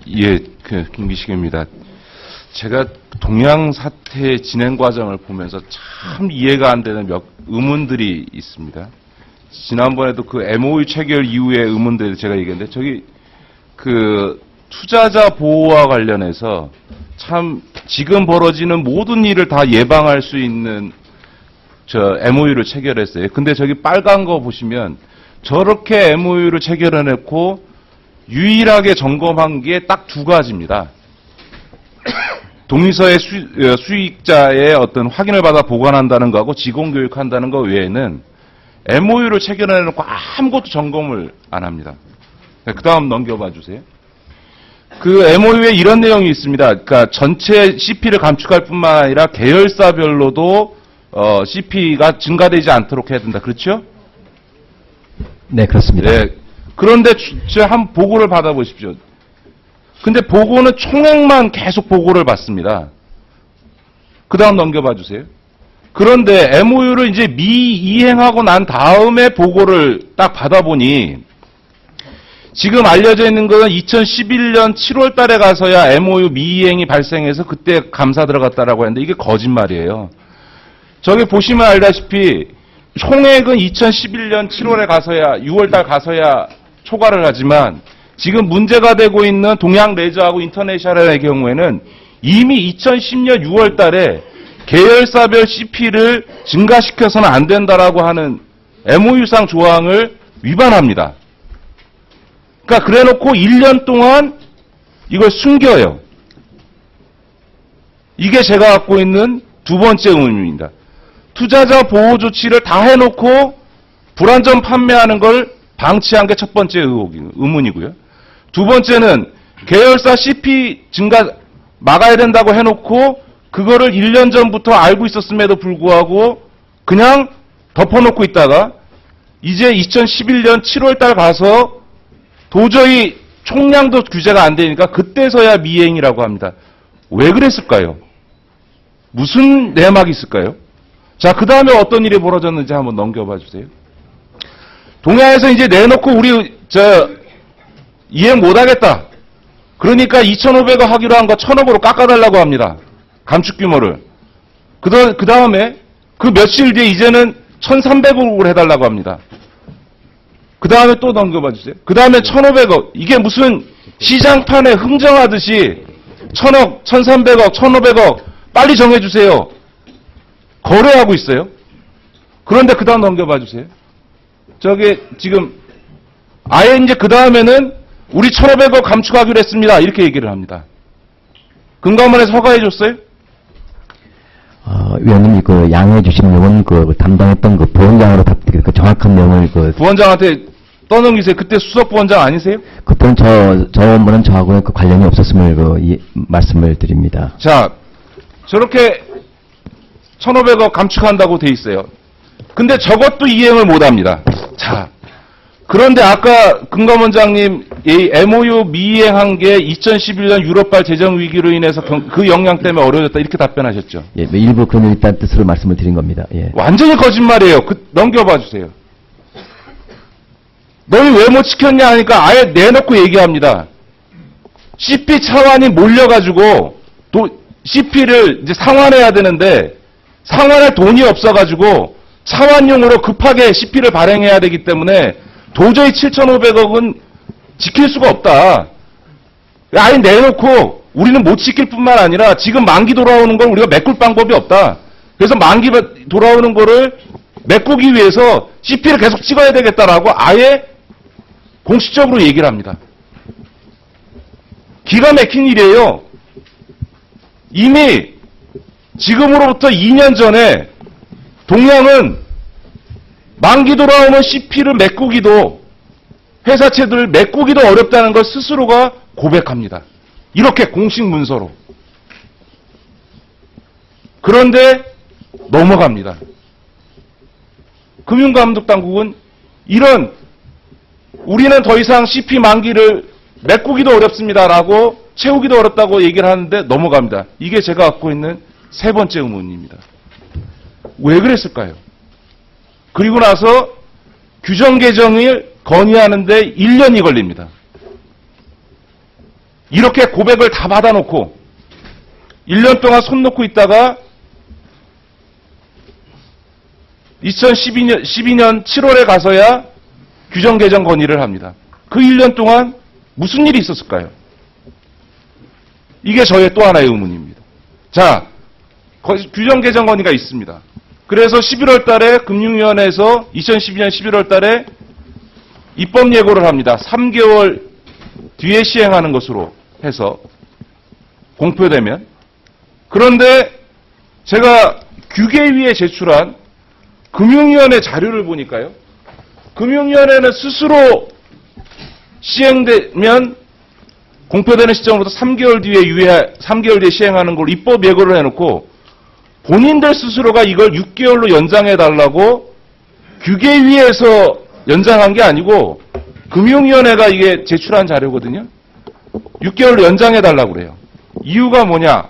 예, 김기식입니다. 제가 동양 사태 진행 과정을 보면서 참 이해가 안 되는 몇 의문들이 있습니다. 지난번에도 그 MOU 체결 이후의 의문들 제가 얘기했는데, 저기 그 투자자 보호와 관련해서 참 지금 벌어지는 모든 일을 다 예방할 수 있는 저 MOU를 체결했어요. 근데 저기 빨간 거 보시면 저렇게 MOU를 체결해놓고 유일하게 점검한 게 딱 두 가지입니다. 동의서의 수익자의 어떤 확인을 받아 보관한다는 거하고 직원 교육한다는 거 외에는 MOU를 체결해놓고 아무것도 점검을 안 합니다. 그 다음 넘겨봐 주세요. 그 MOU에 이런 내용이 있습니다. 그러니까 전체 CP를 감축할 뿐만 아니라 계열사별로도 CP가 증가되지 않도록 해야 된다. 그렇죠? 네, 그렇습니다. 네. 그런데 제가 한번 보고를 받아보십시오. 근데 보고는 총액만 계속 보고를 받습니다. 그 다음 넘겨봐 주세요. 그런데 MOU를 이제 미이행하고 난 다음에 보고를 딱 받아보니 지금 알려져 있는 것은 2011년 7월 달에 가서야 MOU 미이행이 발생해서 그때 감사 들어갔다라고 했는데 이게 거짓말이에요. 저기 보시면 알다시피 총액은 2011년 7월에 가서야 6월 달 가서야 초과를 하지만 지금 문제가 되고 있는 동양 레저하고 인터내셔널의 경우에는 이미 2010년 6월 달에 계열사별 CP를 증가시켜서는 안 된다라고 하는 MOU상 조항을 위반합니다. 그러니까 그래 놓고 1년 동안 이걸 숨겨요. 이게 제가 갖고 있는 두 번째 의문입니다. 투자자 보호 조치를 다 해놓고 불안전 판매하는 걸 방치한 게 첫 번째 의문이고요. 두 번째는 계열사 CP 증가 막아야 된다고 해놓고 그거를 1년 전부터 알고 있었음에도 불구하고 그냥 덮어놓고 있다가 이제 2011년 7월 달 가서 도저히 총량도 규제가 안 되니까 그때서야 미행이라고 합니다. 왜 그랬을까요? 무슨 내막이 있을까요? 자, 그 다음에 어떤 일이 벌어졌는지 한번 넘겨봐 주세요. 동양에서 이제 내놓고 우리 이행 못하겠다. 그러니까 2,500억 하기로 한 거 1,000억으로 깎아달라고 합니다. 감축 규모를. 그 다음에 그 며칠 뒤에 이제는 1,300억으로 해달라고 합니다. 그 다음에 또 넘겨봐 주세요. 그 다음에 1,500억. 이게 무슨 시장판에 흥정하듯이 1,000억, 1,300억, 1,500억 빨리 정해주세요. 거래하고 있어요. 그런데 그 다음 넘겨봐 주세요. 저게 지금 아예 이제 그 다음에는 우리 1,500억 감축하기로 했습니다. 이렇게 얘기를 합니다. 금감원에서 허가해 줬어요? 위원님이 그 양해해 주신 내용은 그 담당했던 그 부원장으로 그 정확한 내용을 부원장한테 떠넘기세요. 그때 수석 부원장 아니세요? 그때는 저 업무는 저하고는 그 관련이 없었음을 말씀을 드립니다. 자, 저렇게 1,500억 감축한다고 돼 있어요. 근데 저것도 이행을 못 합니다. 자, 그런데 아까 금감원장님 이 MOU 미이행한 게 2011년 유럽발 재정 위기로 인해서 그 영향 때문에 어려졌다 이렇게 답변하셨죠. 예, 일부 그런 일단 뜻으로 말씀을 드린 겁니다. 예. 완전히 거짓말이에요. 넘겨봐 주세요. 너희 왜 못 지켰냐 하니까 아예 내놓고 얘기합니다. CP 차환이 몰려가지고 또 CP를 이제 상환해야 되는데 상환할 돈이 없어가지고 차환용으로 급하게 CP를 발행해야 되기 때문에 도저히 7,500억은 지킬 수가 없다. 아예 내놓고 우리는 못 지킬 뿐만 아니라 지금 만기 돌아오는 걸 우리가 메꿀 방법이 없다. 그래서 만기 돌아오는 거를 메꾸기 위해서 CP를 계속 찍어야 되겠다라고 아예 공식적으로 얘기를 합니다. 기가 막힌 일이에요. 이미 지금으로부터 2년 전에 동양은 만기 돌아오는 CP를 메꾸기도 회사채들을 메꾸기도 어렵다는 걸 스스로가 고백합니다. 이렇게 공식 문서로. 그런데 넘어갑니다. 금융감독당국은 이런 우리는 더 이상 CP 만기를 메꾸기도 어렵습니다라고 채우기도 어렵다고 얘기를 하는데 넘어갑니다. 이게 제가 갖고 있는 세 번째 의문입니다. 왜 그랬을까요? 그리고 나서 규정 개정을 건의하는데 1년이 걸립니다. 이렇게 고백을 다 받아놓고 1년 동안 손 놓고 있다가 2012년 7월에 가서야 규정 개정 건의를 합니다. 그 1년 동안 무슨 일이 있었을까요? 이게 저의 또 하나의 의문입니다. 자, 규정 개정 건의가 있습니다. 그래서 11월 달에 금융위원회에서 2012년 11월 달에 입법 예고를 합니다. 3개월 뒤에 시행하는 것으로 해서 공표되면. 그런데 제가 규계위에 제출한 금융위원회 자료를 보니까요. 금융위원회는 스스로 시행되면 공표되는 시점으로부터 3개월 뒤에 시행하는 걸 입법 예고를 해놓고 본인들 스스로가 이걸 6개월로 연장해달라고 규계위에서 연장한 게 아니고 금융위원회가 이게 제출한 자료거든요. 6개월로 연장해달라고 그래요. 이유가 뭐냐?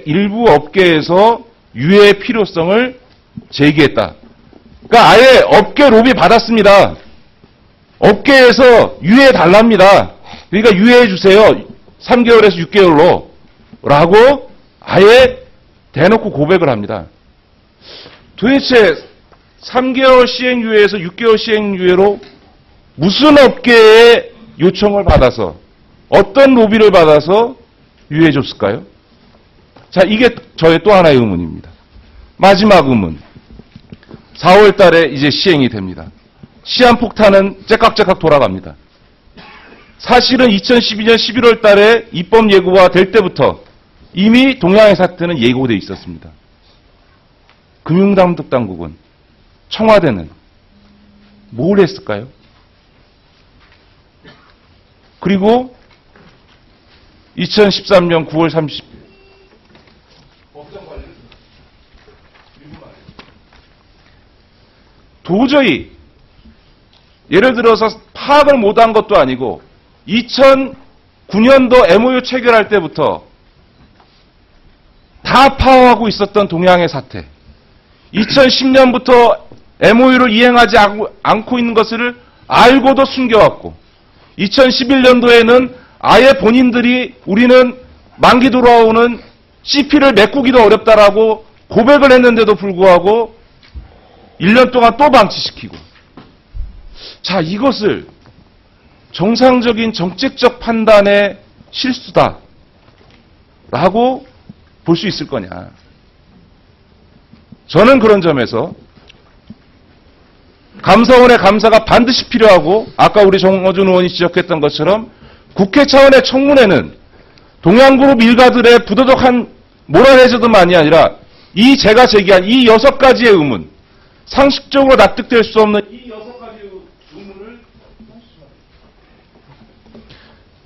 일부 업계에서 유예의 필요성을 제기했다. 그러니까 아예 업계 로비 받았습니다. 업계에서 유예해 달랍니다. 그러니까 유예해 주세요. 3개월에서 6개월로. 라고 아예 대놓고 고백을 합니다. 도대체 3개월 시행유예에서 6개월 시행유예로 무슨 업계의 요청을 받아서 어떤 로비를 받아서 유예해 줬을까요? 자, 이게 저의 또 하나의 의문입니다. 마지막 의문. 4월 달에 이제 시행이 됩니다. 시한폭탄은 째깍째깍 돌아갑니다. 사실은 2012년 11월 달에 입법 예고가 될 때부터 이미 동양의 사태는 예고되어 있었습니다. 금융당국은, 청와대는 뭘 했을까요? 그리고 2013년 9월 30일 도저히 예를 들어서 파악을 못한 것도 아니고 2009년도 MOU 체결할 때부터 다 파악하고 있었던 동양의 사태, 2010년부터 MOU를 이행하지 않고 있는 것을 알고도 숨겨왔고 2011년도에는 아예 본인들이 우리는 만기 돌아오는 CP를 메꾸기도 어렵다라고 고백을 했는데도 불구하고 1년 동안 또 방치시키고. 자, 이것을 정상적인 정책적 판단의 실수다 라고 볼 수 있을 거냐. 저는 그런 점에서 감사원의 감사가 반드시 필요하고 아까 우리 정어준 의원이 지적했던 것처럼 국회 차원의 청문회는 동양그룹 일가들의 부도덕한 모랄 해저드만이 아니라 이 제가 제기한 이 6가지의 의문, 상식적으로 납득될 수 없는 이 6가지의 의문을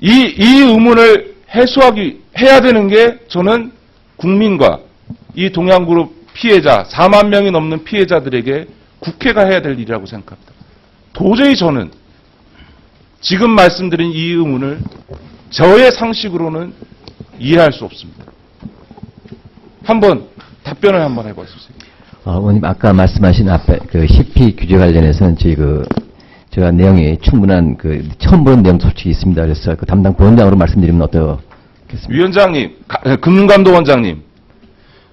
이 의문을 해야 되는 게 저는 국민과 이 동양그룹 피해자, 4만 명이 넘는 피해자들에게 국회가 해야 될 일이라고 생각합니다. 도저히 저는 지금 말씀드린 이 의문을 저의 상식으로는 이해할 수 없습니다. 한번 답변을 한번 해보세요. 의원님 아까 말씀하신 앞에 그 CP 규제 관련해서는 제가 내용이 충분한 처음 보는 내용 솔직히 있습니다. 그래서 그 담당 부원장으로 말씀드리면 어떻겠습니까? 위원장님, 금융감독원장님,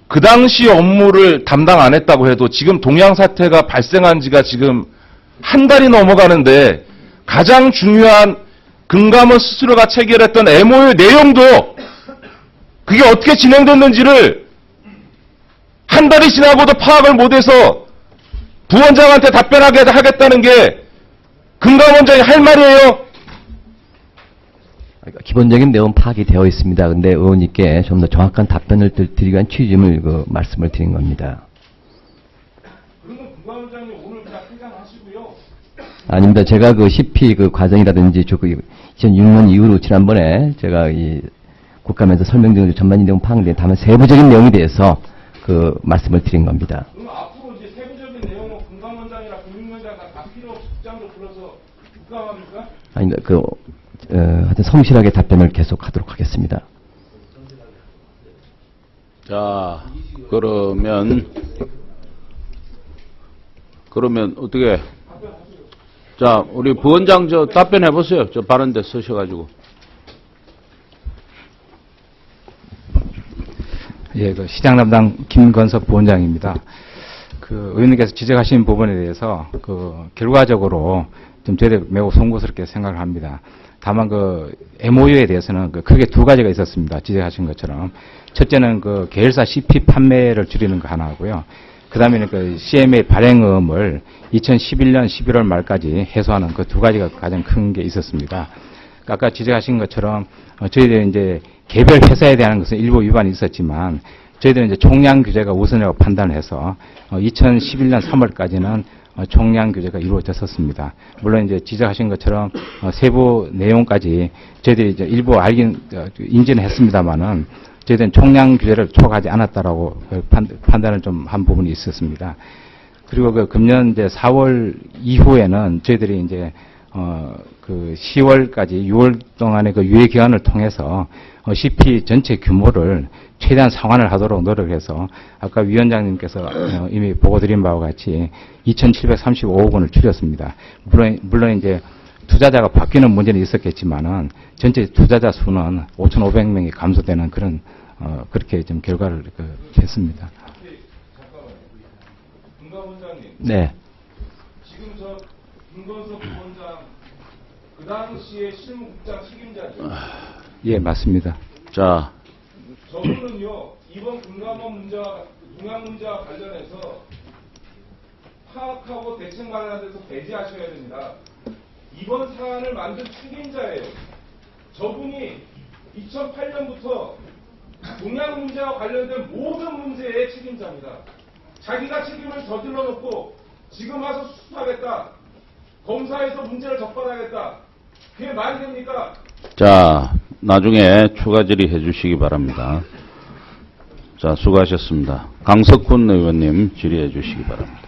그 당시 업무를 담당 안 했다고 해도 지금 동양 사태가 발생한 지가 지금 한 달이 넘어가는데 가장 중요한 금감원 스스로가 체결했던 MOU 내용도 그게 어떻게 진행됐는지를 한 달이 지나고도 파악을 못해서 부원장한테 답변하게 하겠다는 게 금감원장이 할 말이에요? 기본적인 내용 파악이 되어 있습니다. 그런데 의원님께 좀 더 정확한 답변을 드리기 위한 취지를 말씀을 드린 겁니다. 그러면 금감원장님 오늘 그냥 퇴장하시고요. 아닙니다. 제가 CP 과정이라든지 2006년 이후로 지난번에 제가 이 국감에서 설명드린 전반적인 내용 파악된 다음에 세부적인 내용에 대해서 말씀을 드린 겁니다. 그럼 앞으로 이제 세부적인 내용은 금감원장이나 금융위원장 다 필요 없이 국장으로 불러서 국감합니까? 아닙니다. 하여튼 성실하게 답변을 계속하도록 하겠습니다. 자, 그러면 어떻게? 자, 우리 부원장 답변해 보세요. 저 발언대 쓰셔가지고. 예, 그 시장 담당 김건섭 부원장입니다. 그 의원님께서 지적하신 부분에 대해서 그 결과적으로 좀 저희들 매우 송구스럽게 생각을 합니다. 다만 그 MOU에 대해서는 그 크게 두 가지가 있었습니다. 지적하신 것처럼 첫째는 그 계열사 CP 판매를 줄이는 거 하나고요. 그 다음에는 그 CMA 발행음을 2011년 11월 말까지 해소하는 그 두 가지가 가장 큰 게 있었습니다. 아까 지적하신 것처럼 저희들이 이제 개별 회사에 대한 것은 일부 위반이 있었지만 저희들은 이제 총량 규제가 우선이라고 판단해서 2011년 3월까지는 총량 규제가 이루어졌었습니다. 물론 이제 지적하신 것처럼 세부 내용까지 저희들이 이제 일부 인지는 했습니다만은 저희들은 총량 규제를 초과하지 않았다라고 판단을 좀 한 부분이 있었습니다. 그리고 그 금년 이제 4월 이후에는 저희들이 이제 그 10월까지 6월 동안의 그 유예 기간을 통해서 CP 전체 규모를 최대한 상환을 하도록 노력해서 아까 위원장님께서 이미 보고 드린 바와 같이 2,735억 원을 줄였습니다. 물론 이제 투자자가 바뀌는 문제는 있었겠지만은 전체 투자자 수는 5,500명이 감소되는 그런 그렇게 좀 결과를 했습니다. 금감원장님. 네. 지금 저 김건섭 부원장 그 당시에 실무국장 책임자죠. 예, 맞습니다. 자, 저분은요 이번 금감원 문제와 동양 문제와 관련해서 파악하고 대책 마련에 대해서 배제하셔야 됩니다. 이번 사안을 만든 책임자예요. 저분이 2008년부터 동양 문제와 관련된 모든 문제의 책임자입니다. 자기가 책임을 저질러 놓고 지금 와서 수습하겠다. 검사에서 문제를 적발하겠다. 그게 말이 됩니까? 자, 나중에 추가 질의해 주시기 바랍니다. 자, 수고하셨습니다. 강석훈 의원님 질의해 주시기 바랍니다.